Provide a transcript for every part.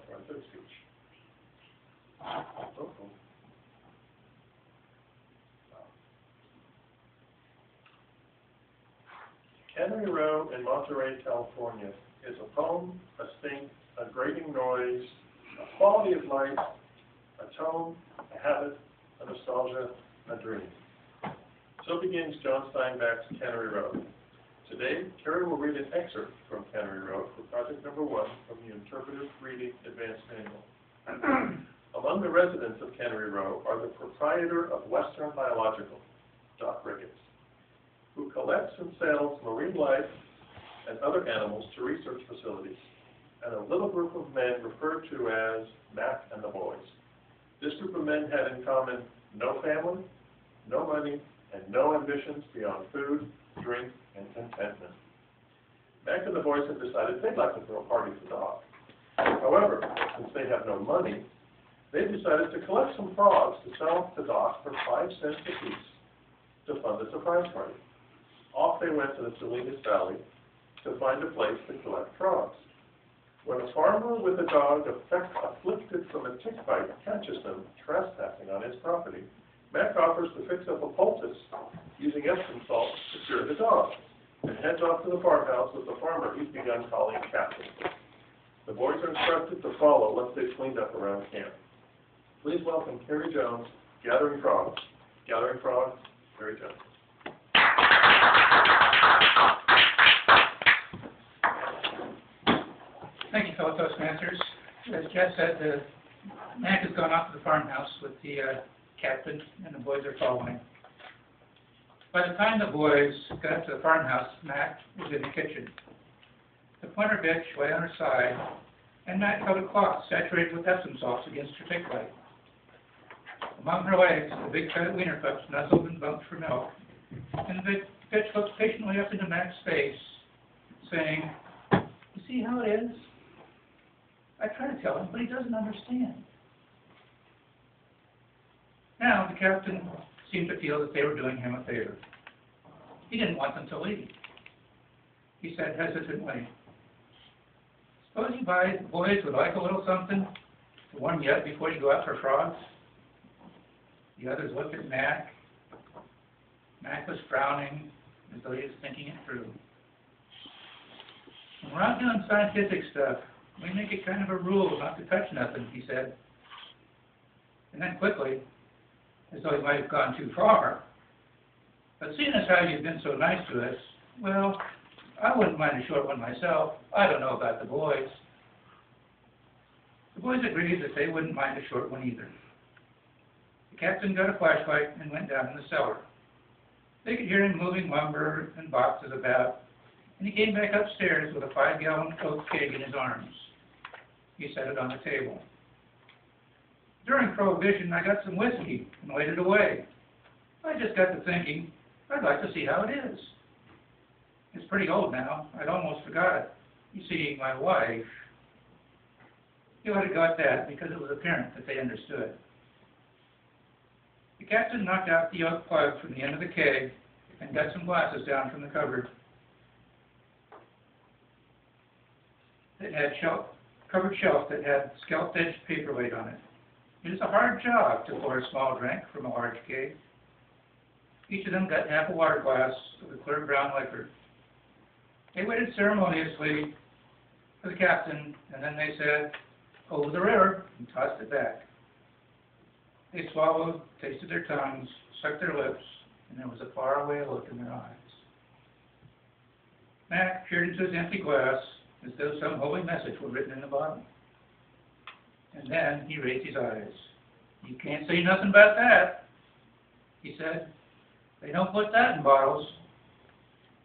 to our third speech. Kerry in Monterey, California is a poem, a stink, a grating noise, a quality of life, a tone, a habit, a nostalgia, a dream. So begins John Steinbeck's Cannery Road. Today, Kerry will read an excerpt from Cannery Road for project number 1 from the Interpretive Reading Advanced Manual. Among the residents of Cannery Row are the proprietor of Western Biological, Doc Ricketts, who collects and sells marine life and other animals to research facilities, and a little group of men referred to as Mac and the Boys. This group of men had in common no family, no money, and no ambitions beyond food, drink, and contentment. Mac and the Boys had decided they'd like to throw a party for Doc. However, since they have no money, they decided to collect some frogs to sell to Doc for 5 cents apiece to fund the surprise party. Off they went to the Salinas Valley to find a place to collect frogs. When a farmer with a dog afflicted from a tick bite catches them trespassing on his property, Mac offers to fix up a poultice using Epsom salt to cure the dog, and heads off to the farmhouse with the farmer he's begun calling Captain. The boys are instructed to follow once they've cleaned up around camp. Please welcome Kerry Jones, Gathering Frogs. Gathering Frogs, Kerry Jones. Thank you, fellow Toastmasters. As Jeff said, Mac has gone off to the farmhouse with the captain, and the boys are following. By the time the boys got up to the farmhouse, Mac was in the kitchen. The pointer bitch lay on her side, and Mac held a cloth saturated with Epsom salts against her tick bite. Among her legs, the big fat wiener pups nuzzled and bumped for milk, and the bitch looked patiently up into Mac's face, saying, "You see how it is? I try to tell him, but he doesn't understand." Now, the captain seemed to feel that they were doing him a favor. He didn't want them to leave. He said hesitantly, "Suppose you boys would like a little something to warm you up before you go out for frogs?" The others looked at Mac. Mac was frowning as though he was thinking it through. "When we're out doing scientific stuff, we make it kind of a rule not to touch nothing," he said. And then quickly, as though he might have gone too far, "But seeing as how you've been so nice to us, well, I wouldn't mind a short one myself. I don't know about the boys." The boys agreed that they wouldn't mind a short one either. The captain got a flashlight and went down in the cellar. They could hear him moving lumber and boxes about, and he came back upstairs with a 5-gallon Coke keg in his arms. He set it on the table. "During Prohibition, I got some whiskey and laid it away. I just got to thinking, I'd like to see how it is. It's pretty old now. I'd almost forgot it. You see, my wife..." He would have got that because it was apparent that they understood. The captain knocked out the oak plug from the end of the keg and got some glasses down from the cupboard. It had covered shelf that had scalloped-edged paperweight on it. It is a hard job to pour a small drink from a large keg. Each of them got half a water glass of the clear brown liquor. They waited ceremoniously for the captain, and then they said, "Over the river," and tossed it back. They swallowed, tasted their tongues, sucked their lips, and there was a faraway look in their eyes. Mac peered into his empty glass as though some holy message were written in the bottom. And then he raised his eyes. "You can't say nothing about that," he said. "They don't put that in bottles."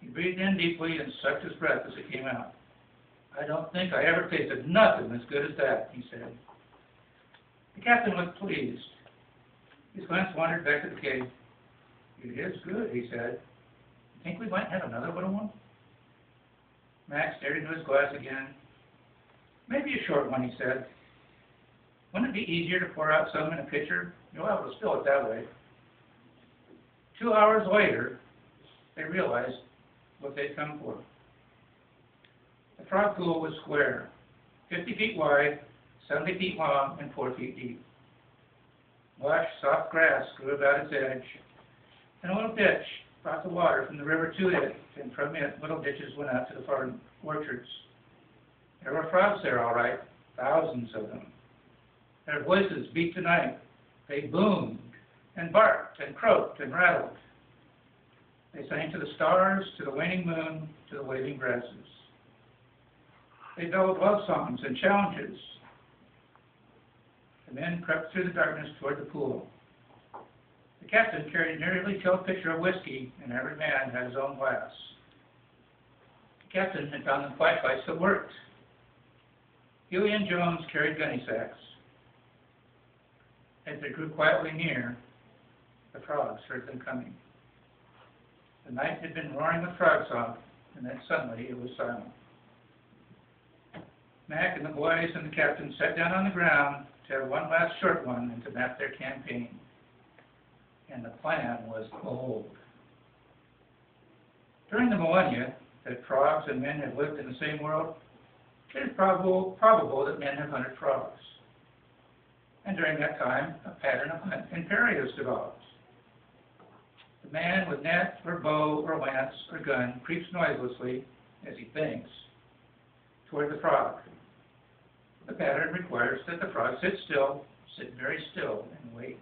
He breathed in deeply and sucked his breath as it came out. "I don't think I ever tasted nothing as good as that," he said. The captain looked pleased. His glance wandered back to the keg. "It is good," he said. "You think we might have another little one?" Mac stared into his glass again. "Maybe a short one," he said. "Wouldn't it be easier to pour out some in a pitcher? You'll have to spill it that way." 2 hours later, they realized what they'd come for. The frog pool was square, 50 feet wide, 70 feet long and 4 feet deep. Lush, soft grass grew about its edge, and a little ditch brought the water from the river to it, and from it little ditches went out to the farm orchards. There were frogs there, all right, thousands of them. Their voices beat the night. They boomed and barked and croaked and rattled. They sang to the stars, to the waning moon, to the waving grasses. They bellowed love songs and challenges. The men crept through the darkness toward the pool. The captain carried a nearly filled pitcher of whiskey, and every man had his own glass. The captain had found them flashlights that worked. Huey and Jones carried gunny sacks. As they drew quietly near, the frogs heard them coming. The night had been roaring with frog song, and then suddenly it was silent. Mac and the boys and the captain sat down on the ground to have one last short one and to map their campaign. And the plan was bold. During the millennia that frogs and men have lived in the same world, it is probable that men have hunted frogs. And during that time, a pattern of hunt and parry has developed. The man with net or bow or lance or gun creeps noiselessly, as he thinks, toward the frog. The pattern requires that the frog sit very still, and wait.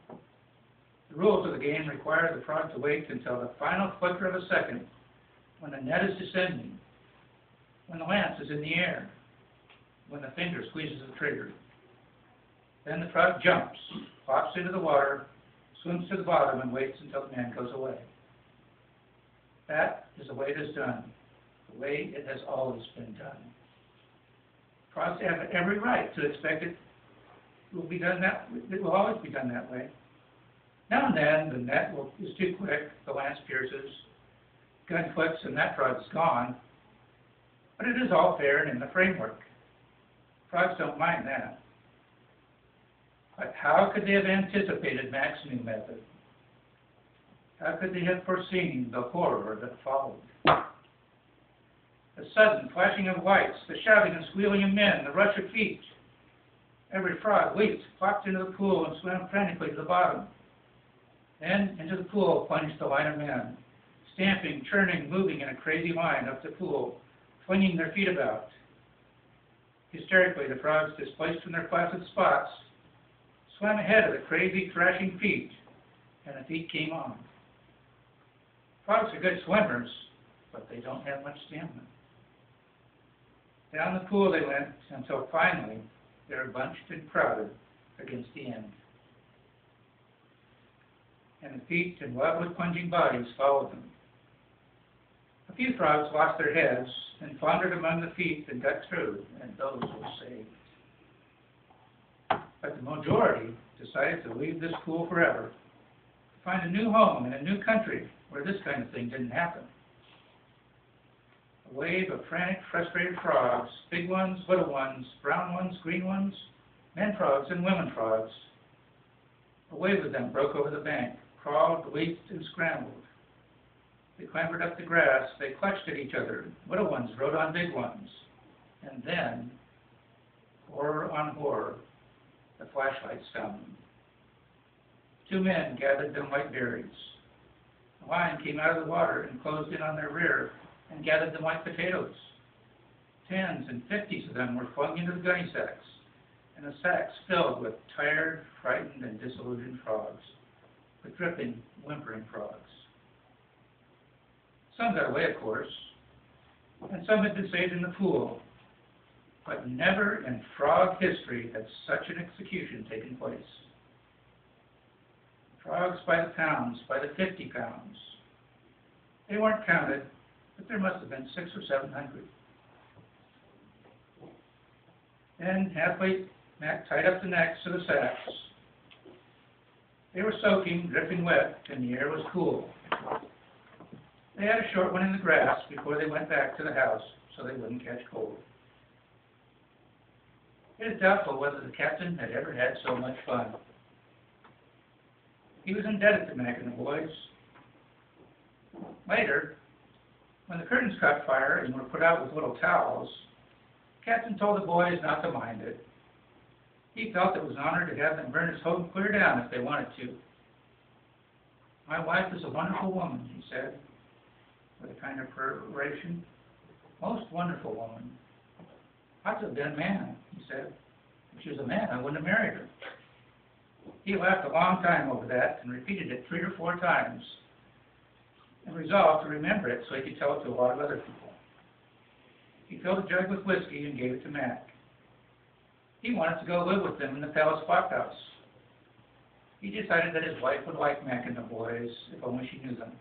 The rules of the game require the frog to wait until the final flicker of a second, when the net is descending, when the lance is in the air, when the finger squeezes the trigger. Then the frog jumps, hops into the water, swims to the bottom, and waits until the man goes away. That is the way it is done, the way it has always been done. Frogs have every right to expect it will always be done that way. Now and then, the net is too quick, the lance pierces, gun flips, and that frog is gone. But it is all fair and in the framework. Frogs don't mind that. But how could they have anticipated Mac's new method? How could they have foreseen the horror that followed? The sudden flashing of lights, the shouting and squealing of men, the rush of feet. Every frog leaped, flopped into the pool, and swam frantically to the bottom. Then into the pool plunged the line of men, stamping, churning, moving in a crazy line up the pool, flinging their feet about. Hysterically, the frogs, displaced from their placid spots, swam ahead of the crazy, thrashing feet, and the feet came on. Frogs are good swimmers, but they don't have much stamina. Down the pool they went until finally they were bunched and crowded against the end. And the feet and wildly plunging bodies followed them. A few frogs lost their heads and floundered among the feet and got through, and those were saved. But the majority decided to leave this pool forever, to find a new home in a new country where this kind of thing didn't happen. A wave of frantic, frustrated frogs, big ones, little ones, brown ones, green ones, men frogs and women frogs. A wave of them broke over the bank, crawled, leaped, and scrambled. They clambered up the grass, they clutched at each other, little ones rode on big ones. And then, horror on horror, the flashlights found them. 2 men gathered them like berries. A line came out of the water and closed in on their rear and gathered them like potatoes. 10s and 50s of them were flung into the gunny sacks, and the sacks filled with tired, frightened, and disillusioned frogs, with dripping, whimpering frogs. Some got away, of course, and some had been saved in the pool, but never in frog history had such an execution taken place. Frogs by the pounds, by the 50 pounds. They weren't counted, but there must have been 600 or 700. Then, halfway, Mac tied up the necks of the sacks. They were soaking, dripping wet, and the air was cool. They had a short one in the grass before they went back to the house so they wouldn't catch cold. It is doubtful whether the captain had ever had so much fun. He was indebted to Mac and the boys. Later, when the curtains caught fire and were put out with little towels, the captain told the boys not to mind it. He felt it was an honor to have them burn his home clear down if they wanted to. My wife is a wonderful woman, he said, with a kind of peroration. Most wonderful woman. Ought to have been a man, he said. If she was a man, I wouldn't have married her. He laughed a long time over that and repeated it 3 or 4 times and resolved to remember it so he could tell it to a lot of other people. He filled a jug with whiskey and gave it to Mac. He wanted to go live with them in the Palace Blockhouse. He decided that his wife would like Mac and the boys, if only she knew them.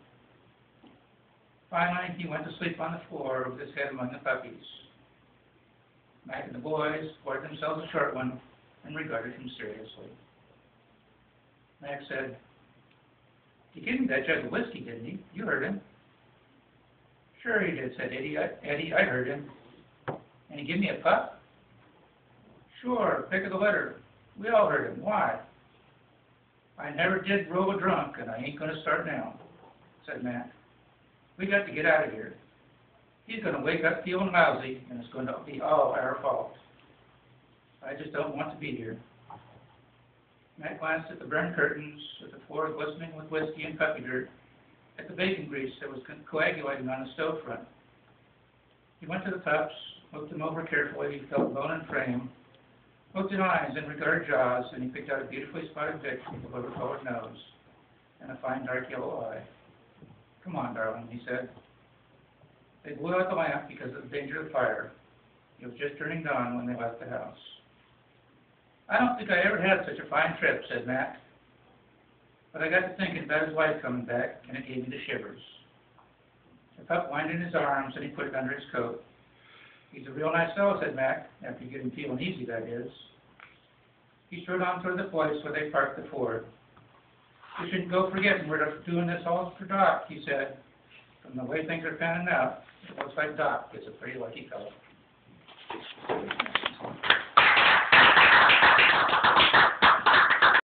Finally, he went to sleep on the floor with his head among the puppies. Mac and the boys poured themselves a short one and regarded him seriously. Mac said, "He gave me that jug of whiskey, didn't he? You heard him." "Sure he did," said Eddie. I heard him." "And he gave me a pup?" "Sure, pick of the litter. We all heard him. Why?" "I never did roll a drunk, and I ain't going to start now," said Mac. "We got to get out of here. He's going to wake up feeling lousy, and it's going to be all our fault. I just don't want to be here." Mac glanced at the burned curtains, at the floor glistening with whiskey and puppy dirt, at the bacon grease that was coagulating on the stove front. He went to the pups, looked them over carefully, felt bone and frame, looked in eyes and regarded jaws, and he picked out a beautifully spotted bitch with a liver-colored nose and a fine dark yellow eye. "Come on, darling," he said. They blew out the lamp because of the danger of fire. It was just turning dawn when they left the house. "I don't think I ever had such a fine trip," said Mac. "But I got to thinking about his wife coming back, and it gave me the shivers." The pup whined in his arms, and he put it under his coat. "He's a real nice fellow," said Mac, after you get him feeling easy, that is. He strode on toward the place where they parked the Ford. "We shouldn't go forgetting we're doing this all for Doc," he said. "From the way things are panning out, it looks like Doc is a pretty lucky fellow."